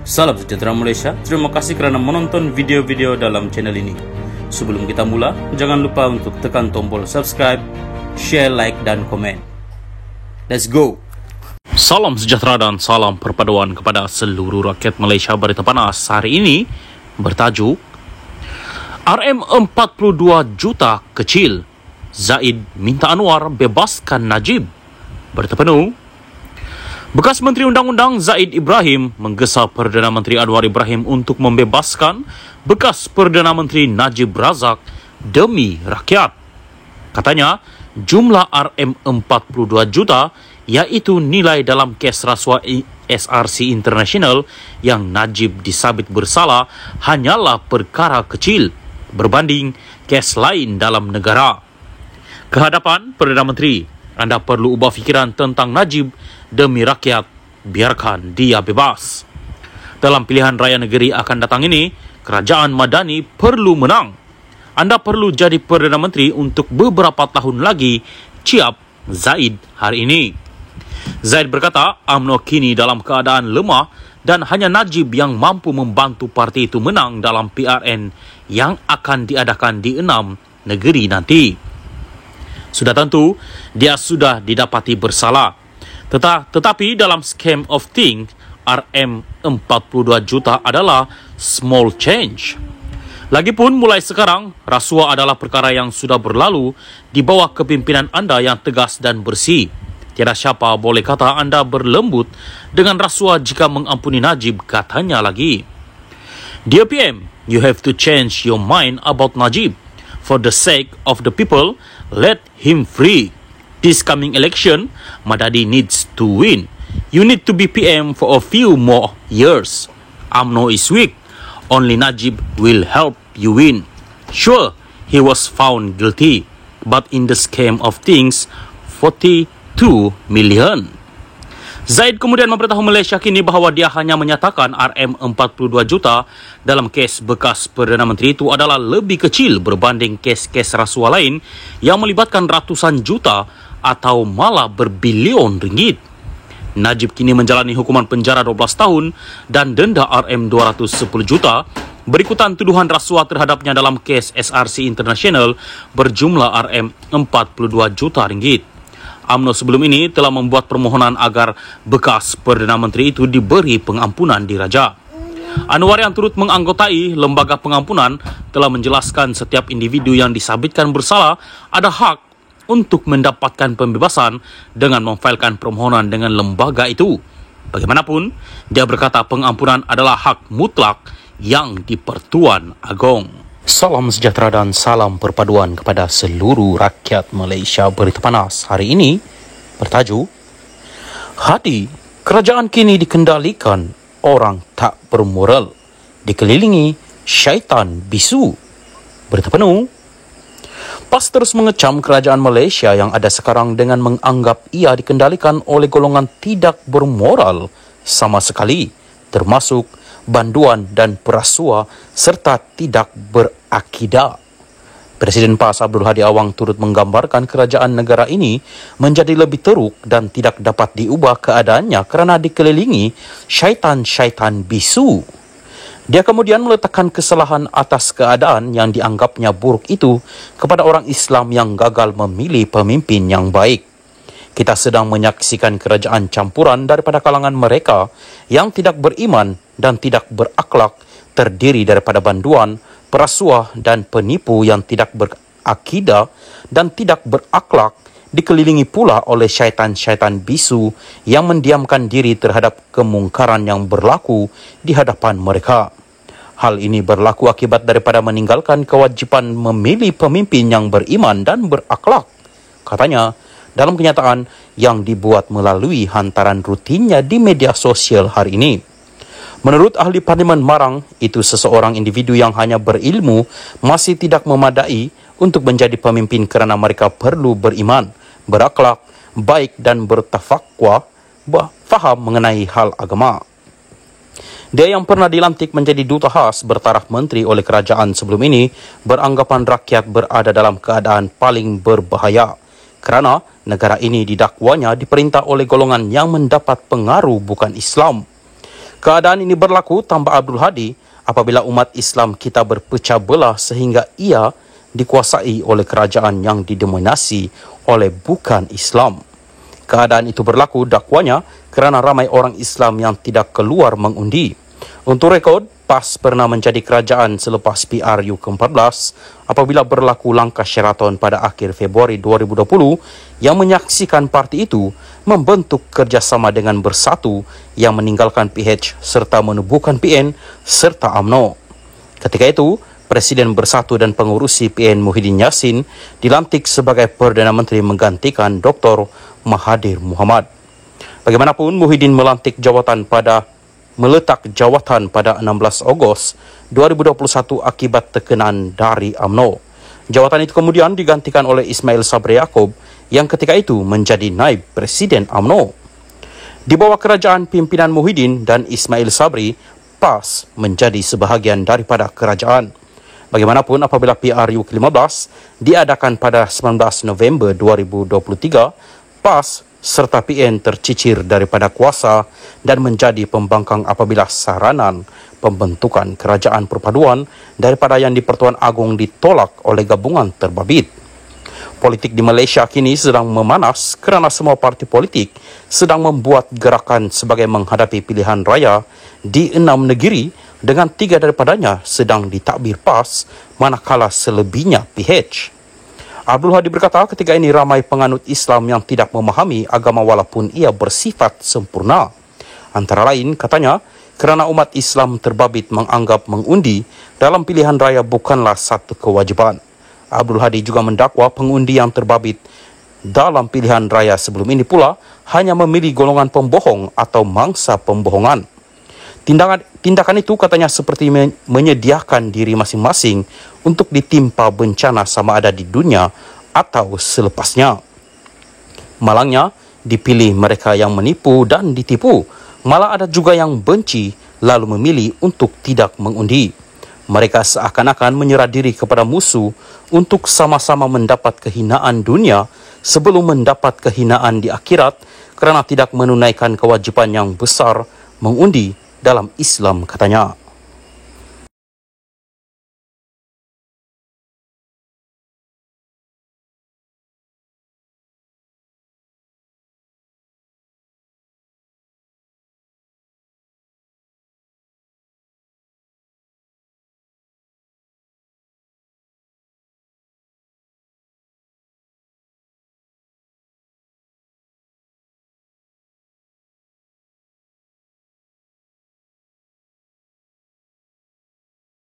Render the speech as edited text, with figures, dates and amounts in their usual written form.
Salam sejahtera Malaysia, terima kasih kerana menonton video-video dalam channel ini. Sebelum kita mula, jangan lupa untuk tekan tombol subscribe, share, like dan komen. Let's go! Salam sejahtera dan salam perpaduan kepada seluruh rakyat Malaysia. Berita panas hari ini bertajuk RM42 juta kecil, Zaid minta Anwar bebaskan Najib. Berita penuh. Bekas Menteri Undang-Undang Zaid Ibrahim menggesa Perdana Menteri Anwar Ibrahim untuk membebaskan bekas Perdana Menteri Najib Razak demi rakyat. Katanya, jumlah RM42 juta iaitu nilai dalam kes rasuah SRC International yang Najib disabit bersalah hanyalah perkara kecil berbanding kes lain dalam negara. Kehadapan Perdana Menteri, anda perlu ubah fikiran tentang Najib demi rakyat, biarkan dia bebas. Dalam pilihan raya negeri akan datang ini, kerajaan Madani perlu menang. Anda perlu jadi Perdana Menteri untuk beberapa tahun lagi, ciap Zaid hari ini. Zaid berkata, UMNO kini dalam keadaan lemah dan hanya Najib yang mampu membantu parti itu menang dalam PRN yang akan diadakan di 6 negeri nanti. Sudah tentu, dia sudah didapati bersalah. Tetapi dalam scheme of things, RM42 juta adalah small change. Lagipun mulai sekarang, rasuah adalah perkara yang sudah berlalu di bawah kepimpinan anda yang tegas dan bersih. Tiada siapa boleh kata anda berlembut dengan rasuah jika mengampuni Najib, katanya lagi. Dear PM, you have to change your mind about Najib. For the sake of the people, let him free. This coming election, Madani needs to win. You need to be PM for a few more years. UMNO is weak. Only Najib will help you win. Sure, he was found guilty, but in the scheme of things, 42 million. Zaid kemudian memberitahu Malaysia kini bahawa dia hanya menyatakan RM42 juta dalam kes bekas Perdana Menteri itu adalah lebih kecil berbanding kes-kes rasuah lain yang melibatkan ratusan juta atau malah berbilion ringgit. Najib kini menjalani hukuman penjara 12 tahun dan denda RM210 juta berikutan tuduhan rasuah terhadapnya dalam kes SRC International berjumlah RM42 juta ringgit. UMNO sebelum ini telah membuat permohonan agar bekas Perdana Menteri itu diberi pengampunan diraja. Anwar yang turut menganggotai lembaga pengampunan telah menjelaskan setiap individu yang disabitkan bersalah ada hak untuk mendapatkan pembebasan dengan memfailkan permohonan dengan lembaga itu. Bagaimanapun, dia berkata pengampunan adalah hak mutlak yang di-Pertuan Agong. Salam sejahtera dan salam perpaduan kepada seluruh rakyat Malaysia. Berita panas hari ini bertajuk Hadi, kerajaan kini dikendalikan orang tak bermoral, dikelilingi syaitan bisu. Berita penuh. PAS terus mengecam kerajaan Malaysia yang ada sekarang dengan menganggap ia dikendalikan oleh golongan tidak bermoral sama sekali, termasuk banduan dan perasuah serta tidak berakidah. Presiden PAS Abdul Hadi Awang turut menggambarkan kerajaan negara ini menjadi lebih teruk dan tidak dapat diubah keadaannya kerana dikelilingi syaitan-syaitan bisu. Dia kemudian meletakkan kesalahan atas keadaan yang dianggapnya buruk itu kepada orang Islam yang gagal memilih pemimpin yang baik. Kita sedang menyaksikan kerajaan campuran daripada kalangan mereka yang tidak beriman dan tidak berakhlak, terdiri daripada banduan, perasuah dan penipu yang tidak berakidah dan tidak berakhlak, dikelilingi pula oleh syaitan-syaitan bisu yang mendiamkan diri terhadap kemungkaran yang berlaku di hadapan mereka. Hal ini berlaku akibat daripada meninggalkan kewajipan memilih pemimpin yang beriman dan berakhlak, katanya dalam kenyataan yang dibuat melalui hantaran rutinnya di media sosial hari ini. Menurut ahli Parlimen Marang, itu seseorang individu yang hanya berilmu masih tidak memadai untuk menjadi pemimpin kerana mereka perlu beriman, berakhlak, baik dan bertafakwa, faham mengenai hal agama. Dia yang pernah dilantik menjadi duta khas bertaraf menteri oleh kerajaan sebelum ini beranggapan rakyat berada dalam keadaan paling berbahaya kerana negara ini didakwanya diperintah oleh golongan yang mendapat pengaruh bukan Islam. Keadaan ini berlaku, tambah Abdul Hadi, apabila umat Islam kita berpecah belah sehingga ia dikuasai oleh kerajaan yang didominasi oleh bukan Islam. Keadaan itu berlaku, dakwanya, kerana ramai orang Islam yang tidak keluar mengundi. Untuk rekod, PAS pernah menjadi kerajaan selepas PRU ke-14 apabila berlaku langkah Sheraton pada akhir Februari 2020 yang menyaksikan parti itu membentuk kerjasama dengan Bersatu yang meninggalkan PH serta menubuhkan PN serta UMNO. Ketika itu, Presiden Bersatu dan pengurusi PN Muhyiddin Yassin dilantik sebagai Perdana Menteri menggantikan Dr. Mahathir Mohamad. Bagaimanapun, Muhyiddin meletak jawatan pada 16 Ogos 2021 akibat tekanan dari UMNO. Jawatan itu kemudian digantikan oleh Ismail Sabri Yaakob yang ketika itu menjadi naib Presiden UMNO. Di bawah kerajaan pimpinan Muhyiddin dan Ismail Sabri, PAS menjadi sebahagian daripada kerajaan. Bagaimanapun, apabila PRU ke-15 diadakan pada 19 November 2023, PAS serta PN tercicir daripada kuasa dan menjadi pembangkang apabila saranan pembentukan kerajaan perpaduan daripada yang di-Pertuan Agong ditolak oleh gabungan terbabit. Politik di Malaysia kini sedang memanas kerana semua parti politik sedang membuat gerakan sebagai menghadapi pilihan raya di 6 negeri dengan 3 daripadanya sedang ditadbir PAS manakala selebihnya PH. Abdul Hadi berkata ketika ini ramai penganut Islam yang tidak memahami agama walaupun ia bersifat sempurna. Antara lain, katanya, kerana umat Islam terbabit menganggap mengundi dalam pilihan raya bukanlah satu kewajiban. Abdul Hadi juga mendakwa pengundi yang terbabit dalam pilihan raya sebelum ini pula hanya memilih golongan pembohong atau mangsa pembohongan. Tindakan itu katanya seperti menyediakan diri masing-masing untuk ditimpa bencana sama ada di dunia atau selepasnya. Malangnya, dipilih mereka yang menipu dan ditipu. Malah ada juga yang benci lalu memilih untuk tidak mengundi. Mereka seakan-akan menyerah diri kepada musuh untuk sama-sama mendapat kehinaan dunia sebelum mendapat kehinaan di akhirat kerana tidak menunaikan kewajipan yang besar mengundi dalam Islam, katanya.